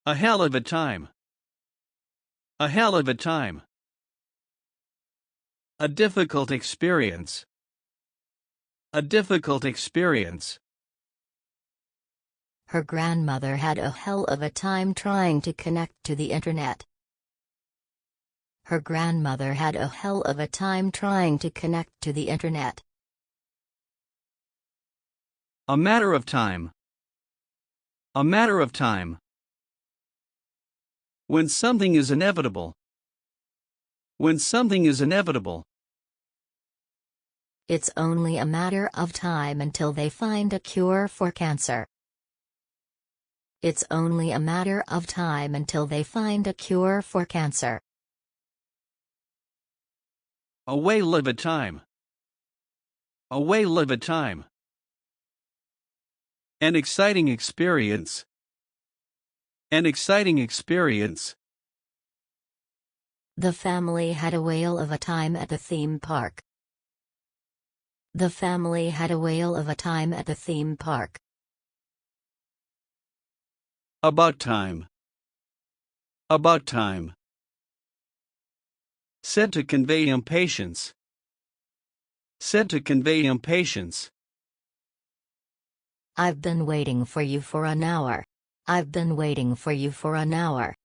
A hell of a time. A hell of a time. A difficult experience. A difficult experience. Her grandmother had a hell of a time trying to connect to the internet. Her grandmother had a hell of a time trying to connect to the internet. A matter of time. A matter of time. When something is inevitable. When something is inevitable. It's only a matter of time until they find a cure for cancer. It's only a matter of time until they find a cure for cancer. A whale of a time. A whale of a time. An exciting experience. An exciting experience. The family had a whale of a time at the theme park. The family had a whale of a time at the theme park. About time. About time. Said to convey impatience. Said to convey impatience. I've been waiting for you for an hour. I've been waiting for you for an hour.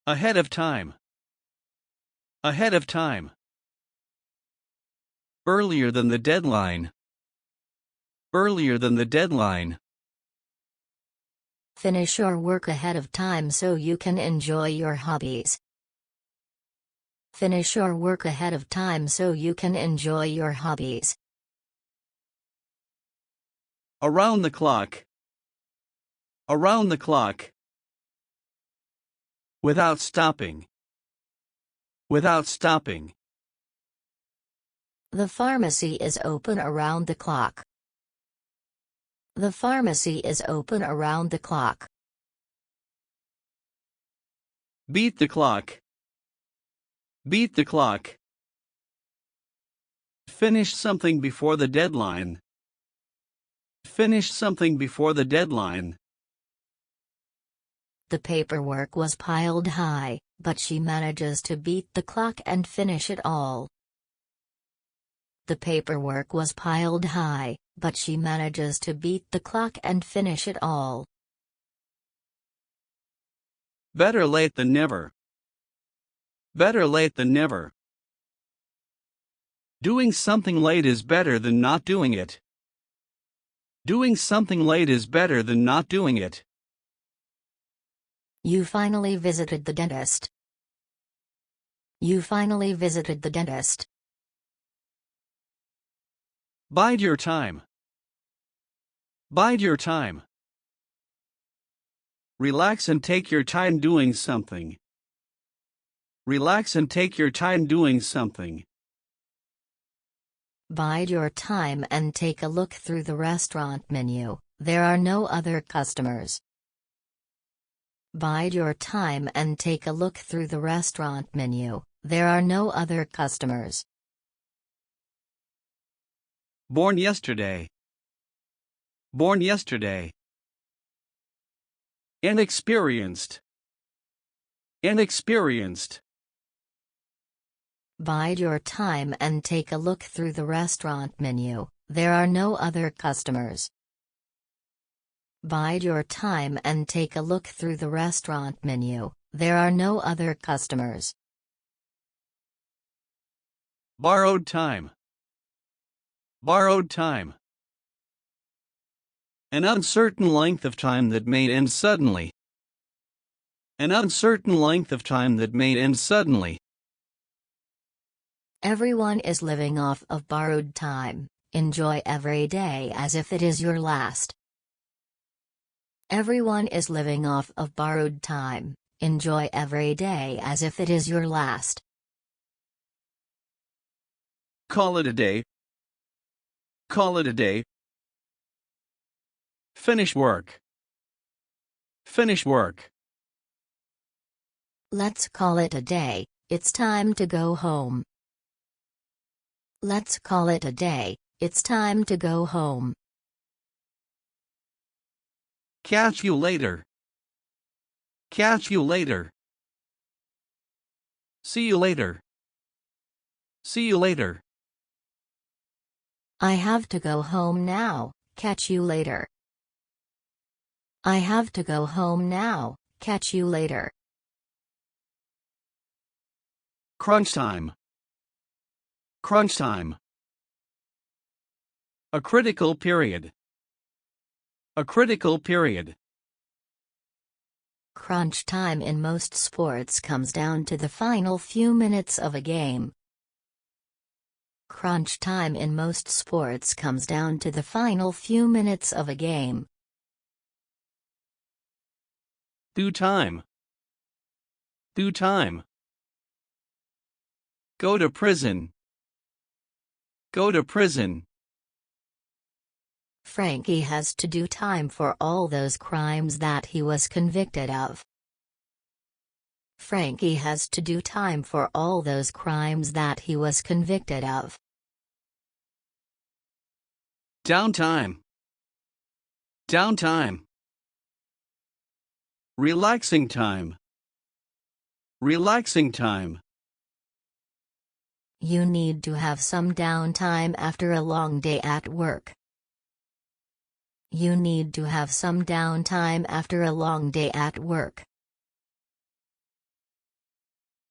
Ahead of time. Ahead of time. Earlier than the deadline. Earlier than the deadline. Finish your work ahead of time so you can enjoy your hobbies. Finish your work ahead of time so you can enjoy your hobbies. Around the clock. Around the clock. Without stopping. Without stopping. The pharmacy is open around the clock. The pharmacy is open around the clock. Beat the clock. Beat the clock. Finish something before the deadline. Finish something before the deadline. The paperwork was piled high, but she manages to beat the clock and finish it all. The paperwork was piled high, but she manages to beat the clock and finish it all. Better late than never. Better late than never. Doing something late is better than not doing it. Doing something late is better than not doing it. You finally visited the dentist. You finally visited the dentist. Bide your time. Bide your time. Relax and take your time doing something. Relax and take your time doing something. Bide your time and take a look through the restaurant menu, there are no other customers. Bide your time and take a look through the restaurant menu, there are no other customers. Born yesterday. Born yesterday. Inexperienced. Inexperienced. Bide your time and take a look through the restaurant menu, there are no other customers. Bide your time and take a look through the restaurant menu, there are no other customers. Borrowed time. Borrowed time. An uncertain length of time that may end suddenly. An uncertain length of time that may end suddenly. Everyone is living off of borrowed time, enjoy every day as if it is your last. Everyone is living off of borrowed time, enjoy every day as if it is your last. Call it a day. Call it a day. Finish work. Finish work. Let's call it a day, it's time to go home. Let's call it a day, It's time to go home. Catch you later. Catch you later. See you later. See you later. I have to go home now, catch you later. I have to go home now, catch you later. Crunch time. Crunch time. A critical period. A critical period. Crunch time in most sports comes down to the final few minutes of a game. Crunch time in most sports comes down to the final few minutes of a game. Due time. Due time. Go to prison. Go to prison. Frankie has to do time for all those crimes that he was convicted of. Frankie has to do time for all those crimes that he was convicted of. Downtime. Downtime. Relaxing time. Relaxing time. You need to have some downtime after a long day at work. You need to have some downtime after a long day at work.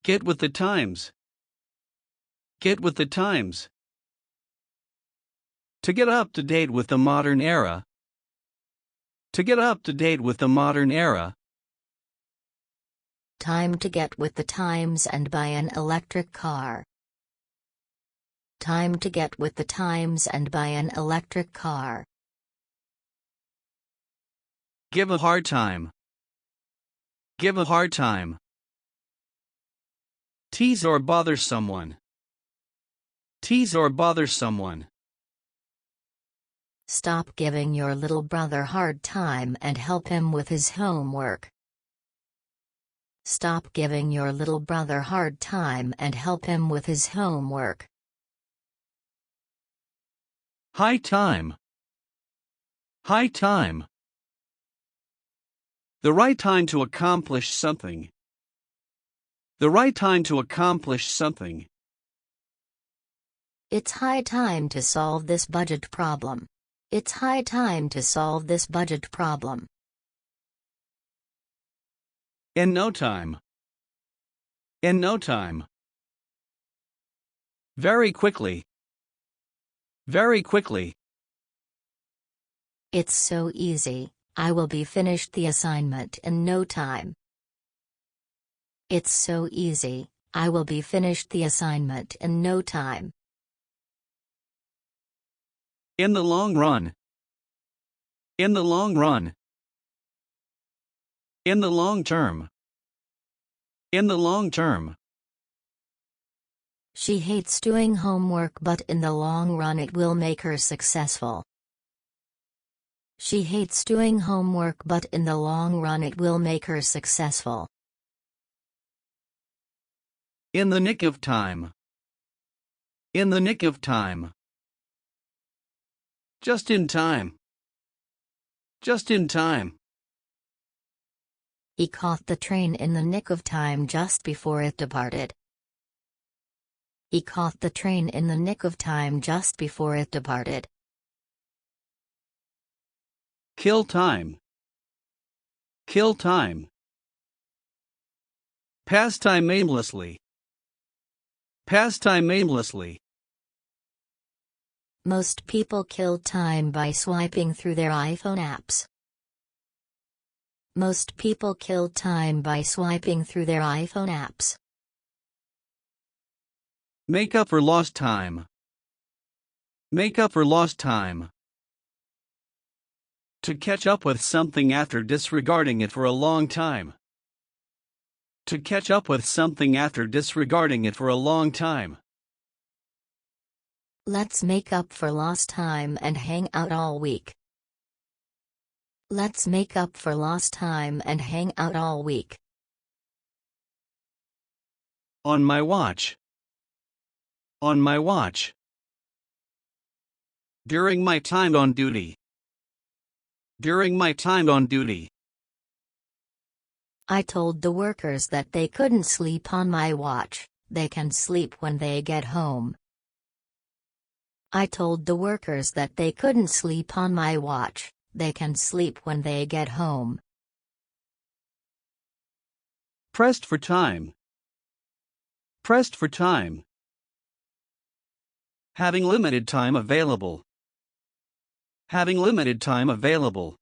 Get with the times. Get with the times. To get up to date with the modern era. To get up to date with the modern era. Time to get with the times and buy an electric car. Time to get with the times and buy an electric car. Give a hard time. Give a hard time. Tease or bother someone. Tease or bother someone. Stop giving your little brother hard time and help him with his homework. Stop giving your little brother hard time and help him with his homework. High time. High time. The right time to accomplish something. The right time to accomplish something. It's high time to solve this budget problem. It's high time to solve this budget problem. In no time. In no time. Very quickly. Very quickly. It's so easy, I will be finished the assignment in no time. It's so easy, I will be finished the assignment in no time. In the long run. In the long run. In the long term. In the long term. She hates doing homework, but in the long run it will make her successful. She hates doing homework, but in the long run it will make her successful. In the nick of time. In the nick of time. Just in time. Just in time. He caught the train in the nick of time just before it departed. He caught the train in the nick of time just before it departed. Kill time. Kill time. Pass time aimlessly. Pass time aimlessly. Most people kill time by swiping through their iPhone apps. Most people kill time by swiping through their iPhone apps. Make up for lost time. Make up for lost time. To catch up with something after disregarding it for a long time. To catch up with something after disregarding it for a long time. Let's make up for lost time and hang out all week. Let's make up for lost time and hang out all week. On my watch. On my watch. During my time on duty. During my time on duty. I told the workers that they couldn't sleep on my watch. They can sleep when they get home. I told the workers that they couldn't sleep on my watch. They can sleep when they get home. Pressed for time. Pressed for time. Having limited time available. Having limited time available.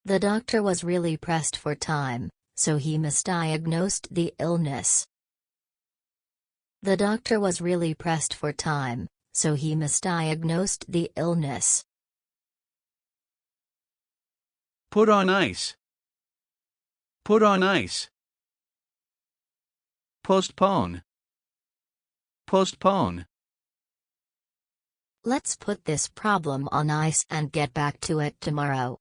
The doctor was really pressed for time, so he misdiagnosed the illness. The doctor was really pressed for time, so he misdiagnosed the illness. Put on ice. Put on ice. Postpone. Postpone. Let's put this problem on ice and get back to it tomorrow.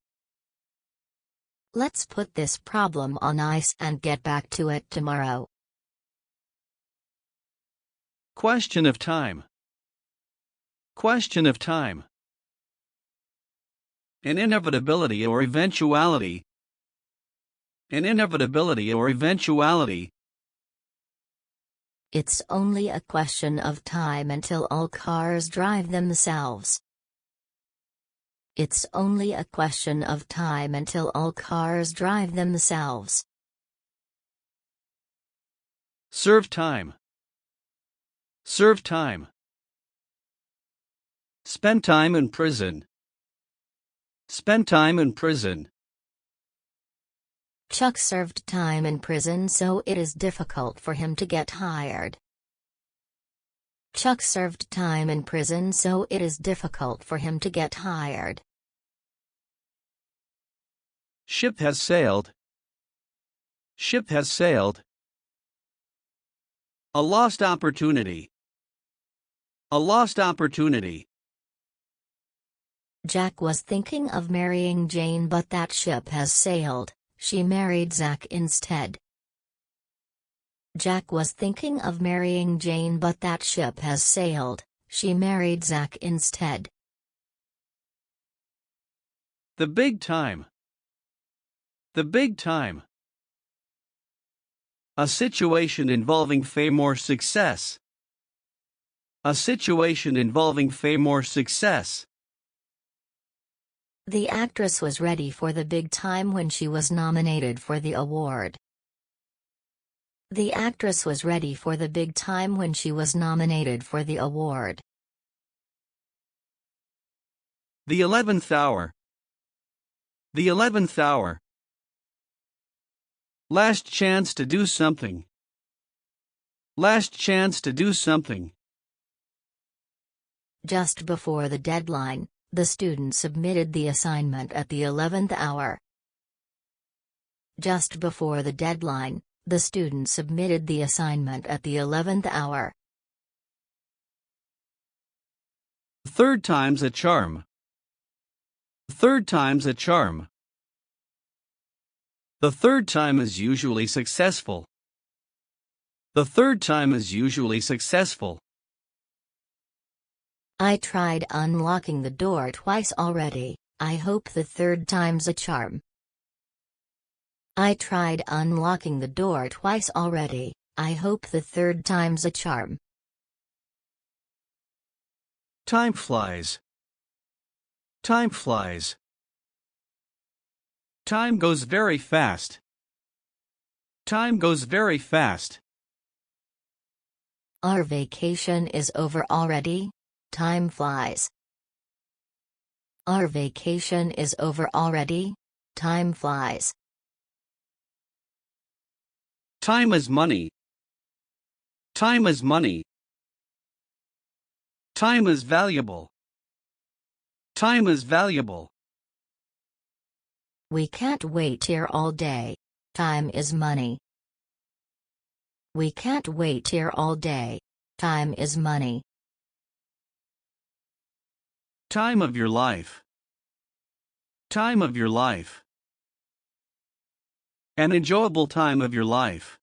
Let's put this problem on ice and get back to it tomorrow. Question of time. Question of time. An inevitability or eventuality. An inevitability or eventuality. It's only a question of time until all cars drive themselves. It's only a question of time until all cars drive themselves. Serve time. Serve time. Spend time in prison. Spend time in prison. Chuck served time in prison, so it is difficult for him to get hired. Chuck served time in prison, so it is difficult for him to get hired. Ship has sailed. Ship has sailed. A lost opportunity. A lost opportunity. Jack was thinking of marrying Jane, but that ship has sailed. She married Zack instead. Jack was thinking of marrying Jane, but that ship has sailed. She married Zack instead. The big time. The big time. A situation involving fame or success. A situation involving fame or success. The actress was ready for the big time when she was nominated for the award. The actress was ready for the big time when she was nominated for the award. The 11th hour. The 11th hour. Last chance to do something. Last chance to do something. Just before the deadline, the student submitted the assignment at the 11th hour. Just before the deadline, the student submitted the assignment at the 11th hour. Third time's a charm. Third time's a charm. The third time is usually successful. The third time is usually successful. I tried unlocking the door twice already. I hope the third time's a charm. I tried unlocking the door twice already. I hope the third time's a charm. Time flies. Time flies. Time goes very fast. Time goes very fast. Our vacation is over already. Time flies. Our vacation is over already. Time flies. Time is money. Time is money. Time is valuable. Time is valuable. We can't wait here all day. Time is money. We can't wait here all day. Time is money. Time of your life. Time of your life. An enjoyable time of your life.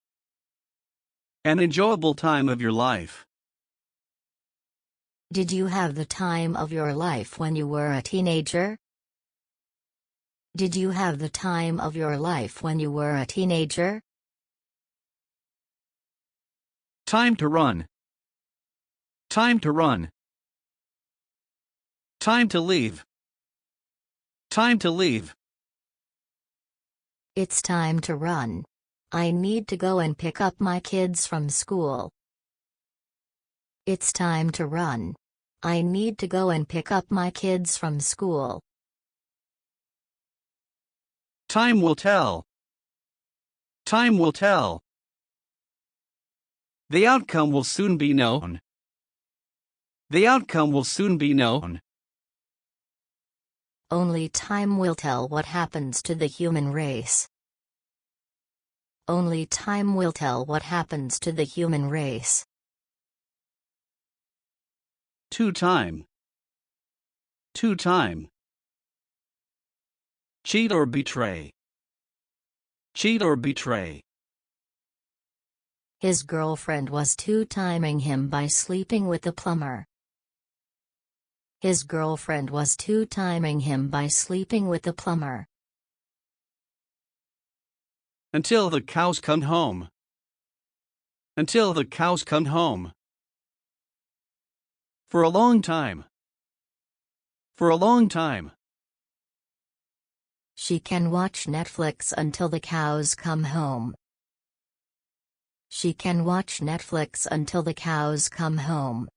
An enjoyable time of your life. Did you have the time of your life when you were a teenager? Did you have the time of your life when you were a teenager? Time to run. Time to run. Time to leave. Time to leave. It's time to run. I need to go and pick up my kids from school. It's time to run. I need to go and pick up my kids from school. Time will tell. Time will tell. The outcome will soon be known. The outcome will soon be known. Only time will tell what happens to the human race. Only time will tell what happens to the human race. To time. To time. Cheat or betray. Cheat or betray. His girlfriend was two-timing him by sleeping with the plumber. His girlfriend was two-timing him by sleeping with the plumber. Until the cows come home. Until the cows come home. For a long time. For a long time. She can watch Netflix until the cows come home. She can watch Netflix until the cows come home.